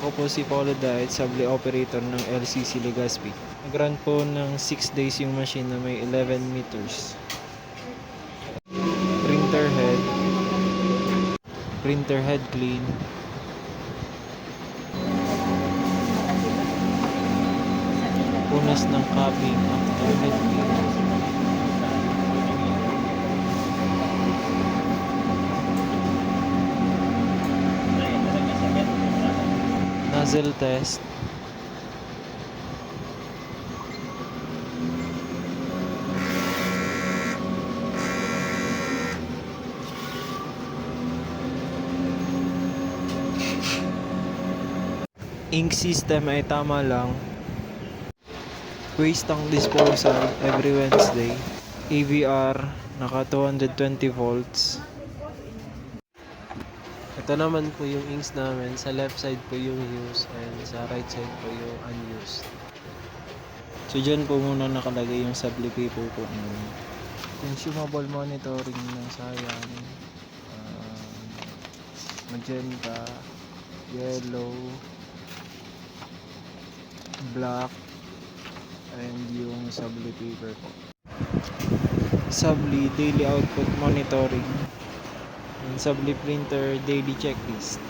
Ako po si Paulo Diet, Sable Operator ng LCC Legazpi. Nag-run po ng 6 days yung machine na may 11 meters. Printer head clean. Punas ng capping after head clean. Nozzle test. Ink system ay tama lang. Waste tank disposal every Wednesday. AVR naka 220 volts. Ito naman po yung inks namin. Sa left side po yung used and sa right side po yung unused. So dyan po muna nakalagay yung Sable paper po namin. Consumable monitoring ng sayang. Magenta, yellow, black, and yung Sable paper po. Sable daily output monitoring and Sable printer daily checklist.